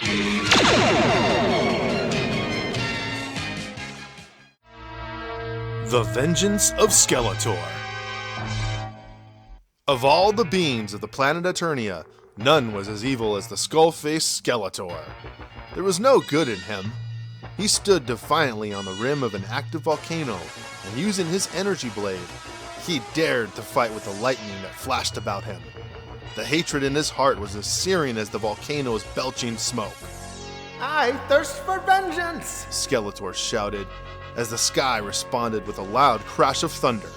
The Vengeance of Skeletor. Of all the beings of the planet Eternia, none was as evil as the skull-faced Skeletor. There was no good in him. He stood defiantly on the rim of an active volcano, and using his energy blade, he dared to fight with the lightning that flashed about him. The hatred in his heart was as searing as the volcano's belching smoke. "I thirst for vengeance!" Skeletor shouted, as the sky responded with a loud crash of thunder.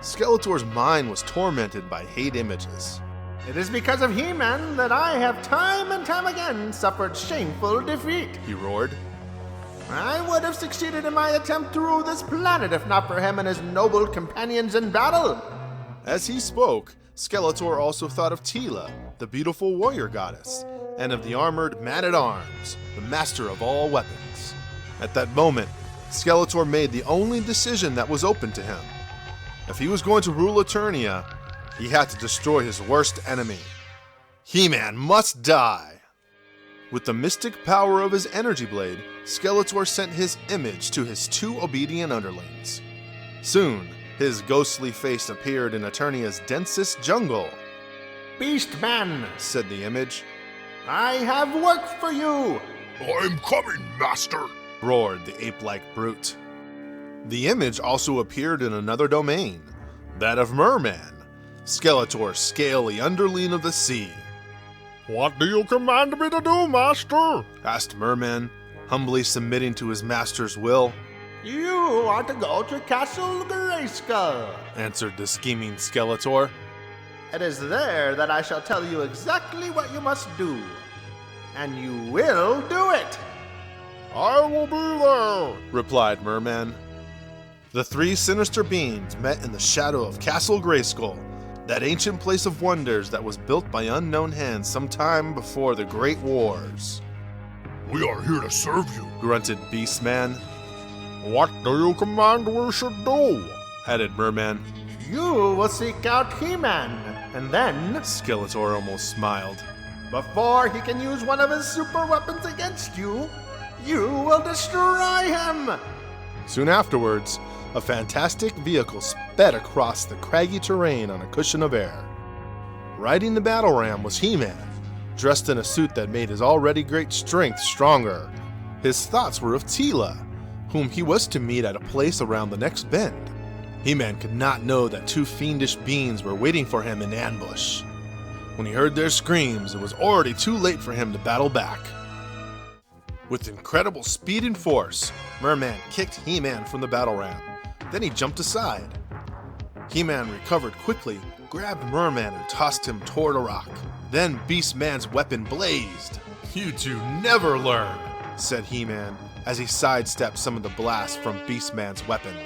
Skeletor's mind was tormented by hate images. "It is because of He-Man that I have time and time again suffered shameful defeat," he roared. "I would have succeeded in my attempt to rule this planet if not for him and his noble companions in battle." As he spoke, Skeletor also thought of Teela, the beautiful warrior goddess, and of the armored man-at-arms, the master of all weapons. At that moment, Skeletor made the only decision that was open to him. If he was going to rule Eternia, he had to destroy his worst enemy. He-Man must die! With the mystic power of his energy blade, Skeletor sent his image to his two obedient underlings. Soon, his ghostly face appeared in Eternia's densest jungle. "Beastman," said the image. "I have work for you." "I'm coming, Master," roared the ape-like brute. The image also appeared in another domain, that of Merman, Skeletor's scaly underling of the sea. "What do you command me to do, Master?" asked Merman, humbly submitting to his master's will. "You are to go to Castle Grayskull," answered the scheming Skeletor. "It is there that I shall tell you exactly what you must do. And you will do it." "I will be there," replied Merman. The three sinister beings met in the shadow of Castle Grayskull, that ancient place of wonders that was built by unknown hands sometime before the Great Wars. "We are here to serve you," grunted Beastman. "What do you command we should do?" added Merman. "You will seek out He-Man, and then, Skeletor almost smiled, before he can use one of his super weapons against you, you will destroy him." Soon afterwards, a fantastic vehicle sped across the craggy terrain on a cushion of air. Riding the battle ram was He-Man, dressed in a suit that made his already great strength stronger. His thoughts were of Teela, whom he was to meet at a place around the next bend. He-Man could not know that two fiendish beings were waiting for him in ambush. When he heard their screams, it was already too late for him to battle back. With incredible speed and force, Merman kicked He-Man from the battle ram. Then he jumped aside. He-Man recovered quickly, grabbed Merman and tossed him toward a rock. Then Beastman's weapon blazed. "You two never learn," said He-Man as he sidestepped some of the blasts from Beastman's weapon.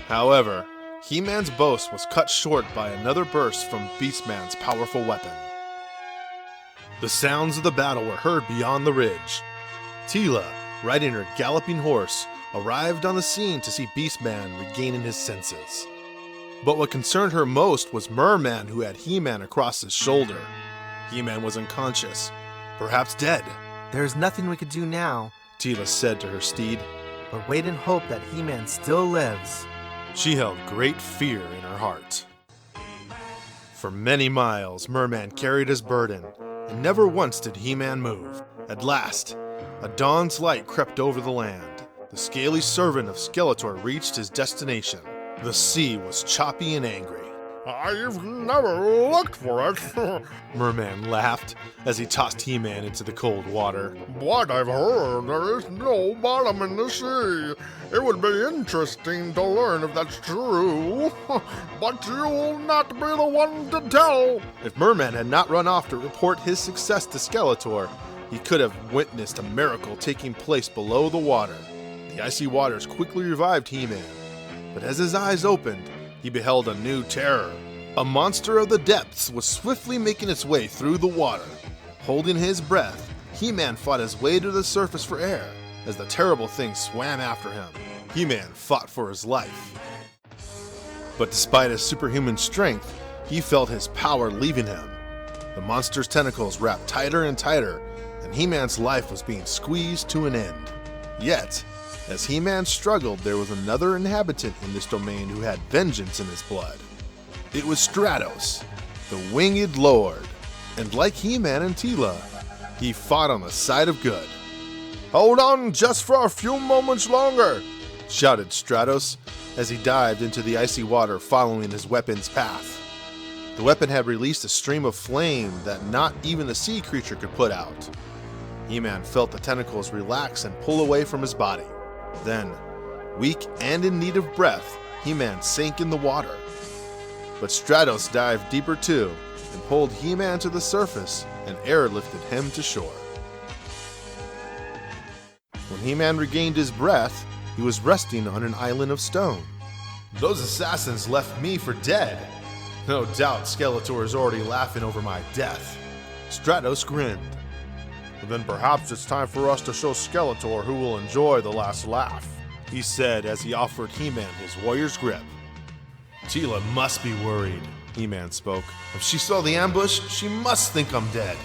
However, He-Man's boast was cut short by another burst from Beastman's powerful weapon. The sounds of the battle were heard beyond the ridge. Teela, riding her galloping horse, arrived on the scene to see Beastman regaining his senses. But what concerned her most was Merman, who had He-Man across his shoulder. He-Man was unconscious, perhaps dead. "There is nothing we could do now," Teela said to her steed, "but wait and hope that He-Man still lives." She held great fear in her heart. For many miles, Merman carried his burden, and never once did He-Man move. At last, a dawn's light crept over the land. The scaly servant of Skeletor reached his destination. The sea was choppy and angry. "I've never looked for it," Merman laughed as he tossed He-Man into the cold water. "But I've heard there is no bottom in the sea. It would be interesting to learn if that's true. But you'll not be the one to tell." If Merman had not run off to report his success to Skeletor, he could have witnessed a miracle taking place below the water. The icy waters quickly revived He-Man, but as his eyes opened, he beheld a new terror. A monster of the depths was swiftly making its way through the water. Holding his breath, He-Man fought his way to the surface for air as the terrible thing swam after him. He-Man fought for his life. But despite his superhuman strength, he felt his power leaving him. The monster's tentacles wrapped tighter and tighter, and He-Man's life was being squeezed to an end. Yet, as He-Man struggled, there was another inhabitant in this domain who had vengeance in his blood. It was Stratos, the Winged Lord, and like He-Man and Teela, he fought on the side of good. Hold on just for a few moments longer, shouted Stratos as he dived into the icy water following his weapon's path. The weapon had released a stream of flame that not even the sea creature could put out. He-Man felt the tentacles relax and pull away from his body. Then, weak and in need of breath, He-Man sank in the water. But Stratos dived deeper too and pulled He-Man to the surface and airlifted him to shore. When He-Man regained his breath, he was resting on an island of stone. Those assassins left me for dead. No doubt Skeletor is already laughing over my death. Stratos grinned. Well, then perhaps it's time for us to show Skeletor who will enjoy the last laugh, he said as he offered He-Man his warrior's grip. Teela must be worried, He-Man spoke. If she saw the ambush, she must think I'm dead.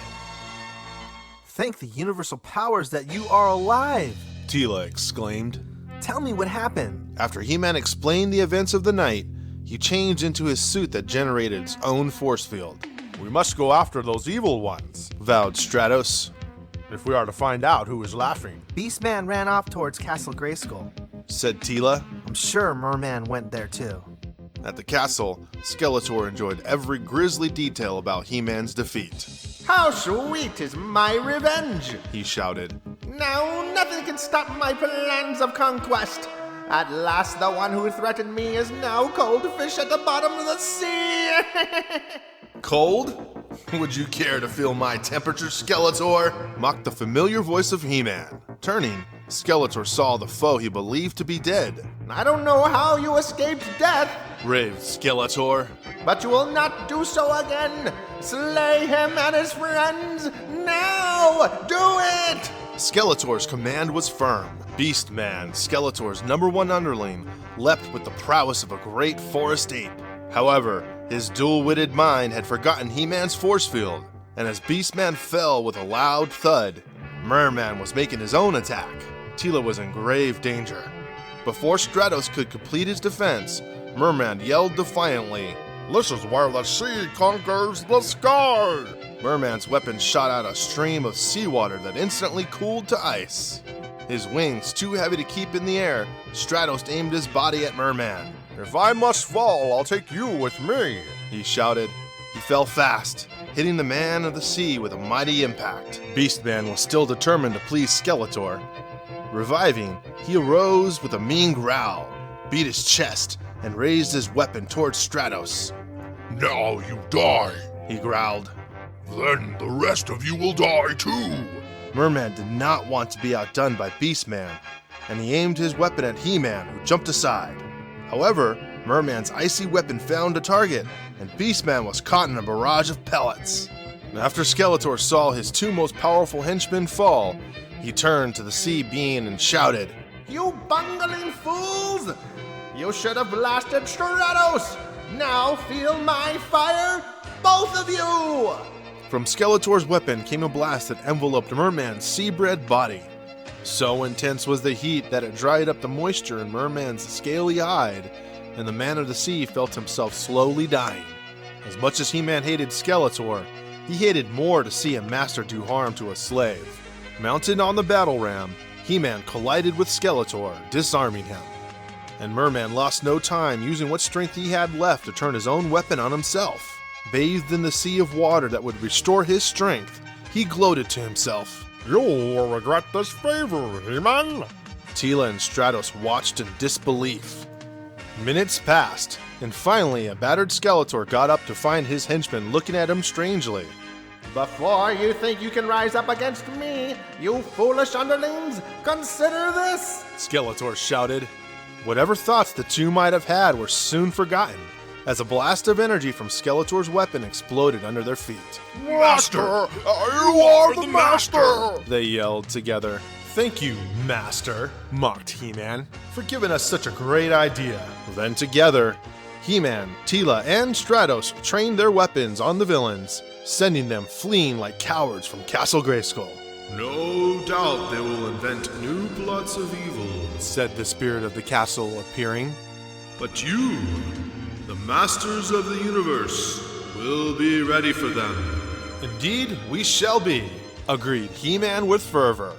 Thank the universal powers that you are alive, Teela exclaimed. Tell me what happened. After He-Man explained the events of the night, he changed into his suit that generated its own force field. We must go after those evil ones, vowed Stratos, if we are to find out who is laughing. Beastman ran off towards Castle Grayskull, said Teela. I'm sure Merman went there too. At the castle, Skeletor enjoyed every grisly detail about He-Man's defeat. How sweet is my revenge! He shouted. Now nothing can stop my plans of conquest. At last the one who threatened me is now cold fish at the bottom of the sea. Cold? Would you care to feel my temperature, Skeletor? Mocked the familiar voice of He-Man. Turning, Skeletor saw the foe he believed to be dead. I don't know how you escaped death, raved Skeletor, but you will not do so again. Slay him and his friends now! Do it! Skeletor's command was firm. Beastman, Skeletor's #1 underling, leapt with the prowess of a great forest ape. However, his dual-witted mind had forgotten He-Man's force field, and as Beastman fell with a loud thud, Merman was making his own attack. Teela was in grave danger. Before Stratos could complete his defense, Merman yelled defiantly, "This is where the sea conquers the sky!" Merman's weapon shot out a stream of seawater that instantly cooled to ice. His wings too heavy to keep in the air, Stratos aimed his body at Merman. "If I must fall, I'll take you with me," he shouted. He fell fast, hitting the man of the sea with a mighty impact. Beastman was still determined to please Skeletor. Reviving, he arose with a mean growl, beat his chest, and raised his weapon towards Stratos. "Now you die," he growled. "Then the rest of you will die too." Merman did not want to be outdone by Beastman, and he aimed his weapon at He-Man, who jumped aside. However, Merman's icy weapon found a target, and Beastman was caught in a barrage of pellets. After Skeletor saw his two most powerful henchmen fall, he turned to the sea being and shouted, "You bungling fools! You should have blasted Stratos! Now feel my fire, both of you!" From Skeletor's weapon came a blast that enveloped Merman's sea-bred body. So intense was the heat that it dried up the moisture in Merman's scaly hide, and the man of the sea felt himself slowly dying. As much as He-Man hated Skeletor, he hated more to see a master do harm to a slave. Mounted on the battle ram, He-Man collided with Skeletor, disarming him. And Merman lost no time using what strength he had left to turn his own weapon on himself. Bathed in the sea of water that would restore his strength, he gloated to himself. "You will regret this favor, He-Man." Teela and Stratos watched in disbelief. Minutes passed, and finally a battered Skeletor got up to find his henchmen looking at him strangely. "Before you think you can rise up against me, you foolish underlings, consider this!" Skeletor shouted. Whatever thoughts the two might have had were soon forgotten, as a blast of energy from Skeletor's weapon exploded under their feet. "Master! You are the master!" they yelled together. "Thank you, Master," mocked He-Man, for giving us such a great idea. Then together, He-Man, Teela, and Stratos trained their weapons on the villains, sending them fleeing like cowards from Castle Grayskull. No doubt they will invent new plots of evil. said the spirit of the castle, appearing. But you, the masters of the universe, will be ready for them. Indeed, we shall be, agreed He-Man with fervor.